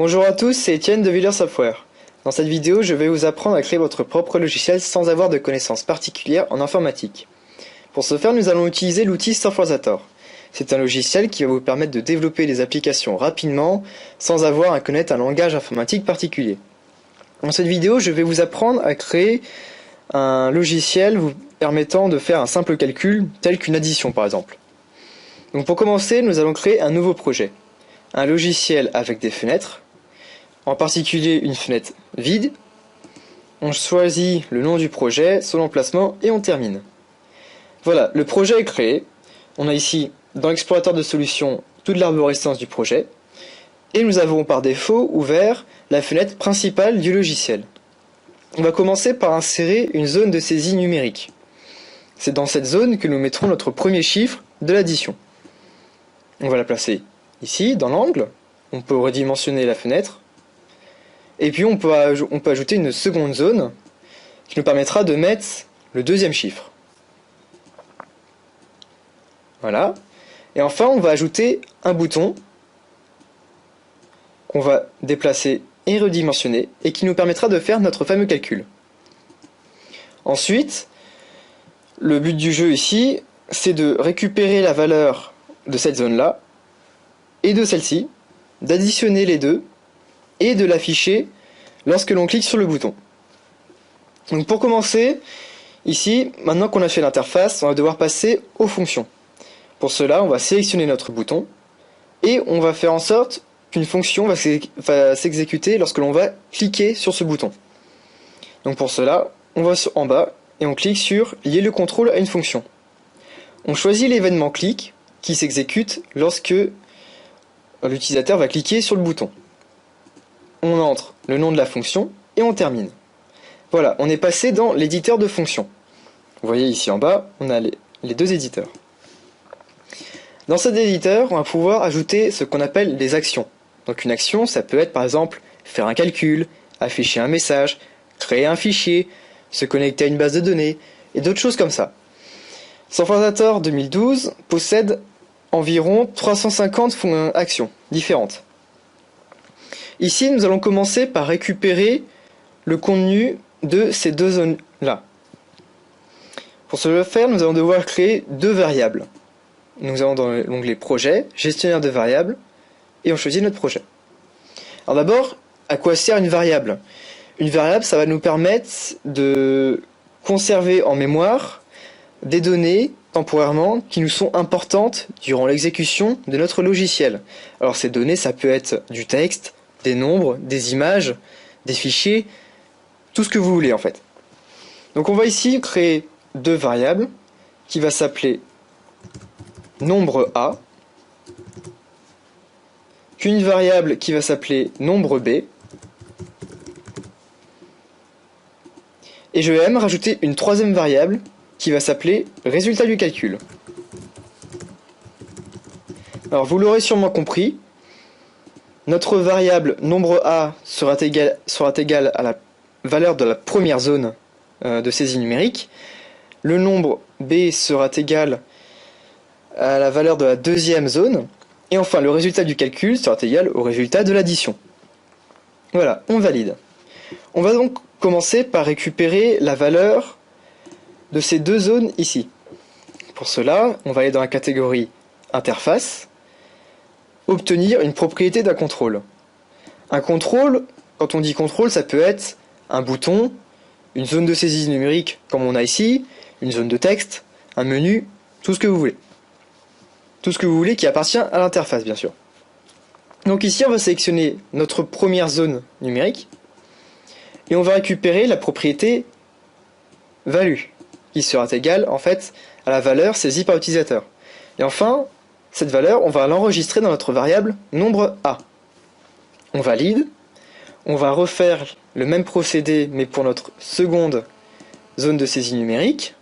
Bonjour à tous, c'est Étienne de Villers Software. Dans cette vidéo, je vais vous apprendre à créer votre propre logiciel sans avoir de connaissances particulières en informatique. Pour ce faire, nous allons utiliser l'outil Softwarezator. C'est un logiciel qui va vous permettre de développer des applications rapidement sans avoir à connaître un langage informatique particulier. Dans cette vidéo, je vais vous apprendre à créer un logiciel vous permettant de faire un simple calcul tel qu'une addition par exemple. Donc pour commencer, nous allons créer un nouveau projet. Un logiciel avec des fenêtres, en particulier une fenêtre vide. On choisit le nom du projet, son emplacement et on termine. Voilà, le projet est créé. On a ici dans l'explorateur de solutions toute l'arborescence du projet. Et nous avons par défaut ouvert la fenêtre principale du logiciel. On va commencer par insérer une zone de saisie numérique. C'est dans cette zone que nous mettrons notre premier chiffre de l'addition. On va la placer ici, dans l'angle. On peut redimensionner la fenêtre. Et puis on peut ajouter une seconde zone qui nous permettra de mettre le deuxième chiffre. Voilà. Et enfin, on va ajouter un bouton qu'on va déplacer et redimensionner et qui nous permettra de faire notre fameux calcul. Ensuite, le but du jeu ici, c'est de récupérer la valeur de cette zone-là et de celle-ci, d'additionner les deux et de l'afficher lorsque l'on clique sur le bouton. Donc pour commencer, ici, maintenant qu'on a fait l'interface, on va devoir passer aux fonctions. Pour cela, on va sélectionner notre bouton et on va faire en sorte qu'une fonction va s'exécuter lorsque l'on va cliquer sur ce bouton. Donc pour cela, on va en bas et on clique sur « Lier le contrôle à une fonction ». On choisit l'événement clic qui s'exécute lorsque l'utilisateur va cliquer sur le bouton. On entre le nom de la fonction et on termine. Voilà, on est passé dans l'éditeur de fonctions. Vous voyez ici en bas, on a les deux éditeurs. Dans cet éditeur, on va pouvoir ajouter ce qu'on appelle des actions. Donc une action, ça peut être par exemple faire un calcul, afficher un message, créer un fichier, se connecter à une base de données, et d'autres choses comme ça. Softwarezator 2012 possède environ 350 actions différentes. Ici, nous allons commencer par récupérer le contenu de ces deux zones-là. Pour ce faire, nous allons devoir créer deux variables. Nous allons dans l'onglet Projet, Gestionnaire de variables, et on choisit notre projet. Alors d'abord, à quoi sert une variable ? Une variable, ça va nous permettre de conserver en mémoire des données temporairement qui nous sont importantes durant l'exécution de notre logiciel. Alors ces données, ça peut être du texte, des nombres, des images, des fichiers, tout ce que vous voulez en fait. Donc on va ici créer deux variables qui va s'appeler nombre A, qu'une variable qui va s'appeler nombre B, et je vais même rajouter une troisième variable qui va s'appeler résultat du calcul. Alors vous l'aurez sûrement compris, notre variable nombre A sera égale à la valeur de la première zone de saisie numérique, le nombre B sera égal à la valeur de la deuxième zone, et enfin le résultat du calcul sera égal au résultat de l'addition. Voilà, on valide. On va donc commencer par récupérer la valeur de ces deux zones ici. Pour cela, on va aller dans la catégorie interface, obtenir une propriété d'un contrôle. Un contrôle, quand on dit contrôle, ça peut être un bouton, une zone de saisie numérique comme on a ici, une zone de texte, un menu, tout ce que vous voulez. Tout ce que vous voulez qui appartient à l'interface, bien sûr. Donc ici, on va sélectionner notre première zone numérique et on va récupérer la propriété value qui sera égale en fait à la valeur saisie par l'utilisateur. Et enfin, cette valeur, on va l'enregistrer dans notre variable nombre A. On valide, on va refaire le même procédé mais pour notre seconde zone de saisie numérique.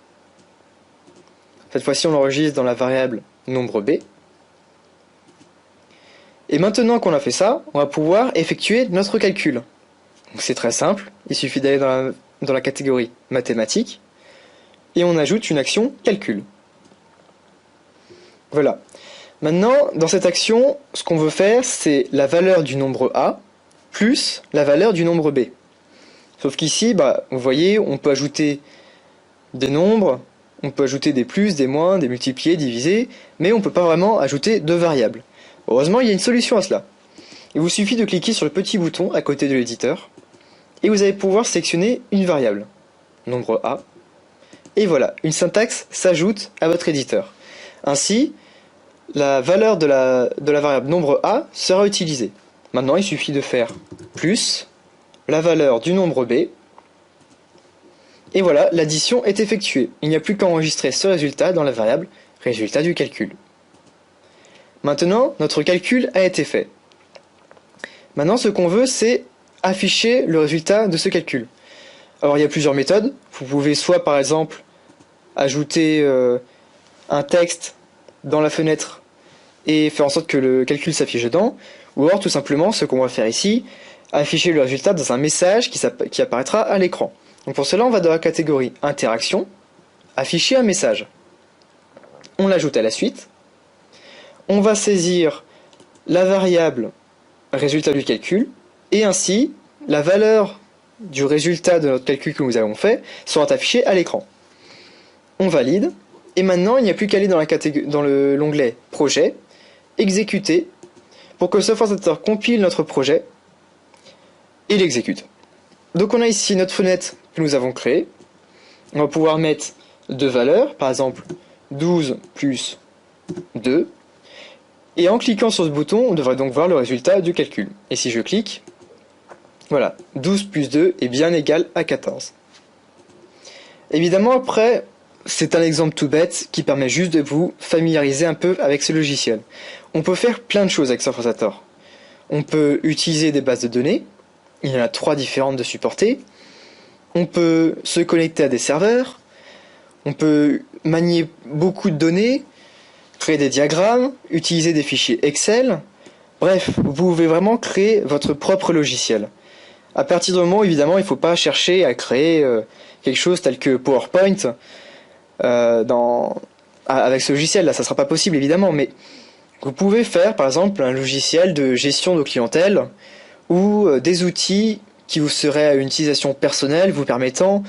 Cette fois-ci, on l'enregistre dans la variable nombre B. Et maintenant qu'on a fait ça, on va pouvoir effectuer notre calcul. C'est très simple, il suffit d'aller dans la catégorie mathématiques et on ajoute une action calcul. Voilà. Maintenant, dans cette action, ce qu'on veut faire, c'est la valeur du nombre A plus la valeur du nombre b. Sauf qu'ici, vous voyez, on peut ajouter des nombres, on peut ajouter des plus, des moins, des multipliés, divisés, mais on ne peut pas vraiment ajouter de variables. Heureusement, il y a une solution à cela. Il vous suffit de cliquer sur le petit bouton à côté de l'éditeur, et vous allez pouvoir sélectionner une variable, nombre A, et voilà, une syntaxe s'ajoute à votre éditeur. Ainsi, la valeur de la variable nombre A sera utilisée. Maintenant, il suffit de faire plus la valeur du nombre B, et voilà, l'addition est effectuée. Il n'y a plus qu'à enregistrer ce résultat dans la variable résultat du calcul. Maintenant, notre calcul a été fait. Maintenant, ce qu'on veut, c'est afficher le résultat de ce calcul. Alors, il y a plusieurs méthodes. Vous pouvez soit, par exemple, ajouter un texte dans la fenêtre et faire en sorte que le calcul s'affiche dedans, ou alors, tout simplement, ce qu'on va faire ici, afficher le résultat dans un message qui apparaîtra à l'écran. Donc pour cela, on va dans la catégorie Interaction, afficher un message. On l'ajoute à la suite. On va saisir la variable résultat du calcul, et ainsi, la valeur du résultat de notre calcul que nous avons fait sera affichée à l'écran. On valide, et maintenant, il n'y a plus qu'à aller dans l'onglet Projet, Exécuter, pour que le Software Center compile notre projet et l'exécute. Donc on a ici notre fenêtre que nous avons créée. On va pouvoir mettre deux valeurs, par exemple 12 plus 2. Et en cliquant sur ce bouton, on devrait donc voir le résultat du calcul. Et si je clique, voilà, 12 plus 2 est bien égal à 14. Évidemment, après, c'est un exemple tout bête qui permet juste de vous familiariser un peu avec ce logiciel. On peut faire plein de choses avec Software Center. On peut utiliser des bases de données. Il y en a 3 différentes de supporter. On peut se connecter à des serveurs. On peut manier beaucoup de données, créer des diagrammes, utiliser des fichiers Excel. Bref, vous pouvez vraiment créer votre propre logiciel. À partir du moment où, évidemment, il ne faut pas chercher à créer quelque chose tel que PowerPoint avec ce logiciel-là. Ça ne sera pas possible, évidemment, mais vous pouvez faire, par exemple, un logiciel de gestion de clientèle ou des outils qui vous seraient à une utilisation personnelle vous permettant,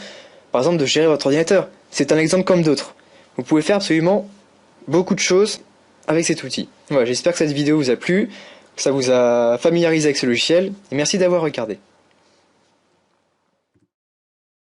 par exemple, de gérer votre ordinateur. C'est un exemple comme d'autres. Vous pouvez faire absolument beaucoup de choses avec cet outil. Voilà, j'espère que cette vidéo vous a plu, que ça vous a familiarisé avec ce logiciel, et merci d'avoir regardé.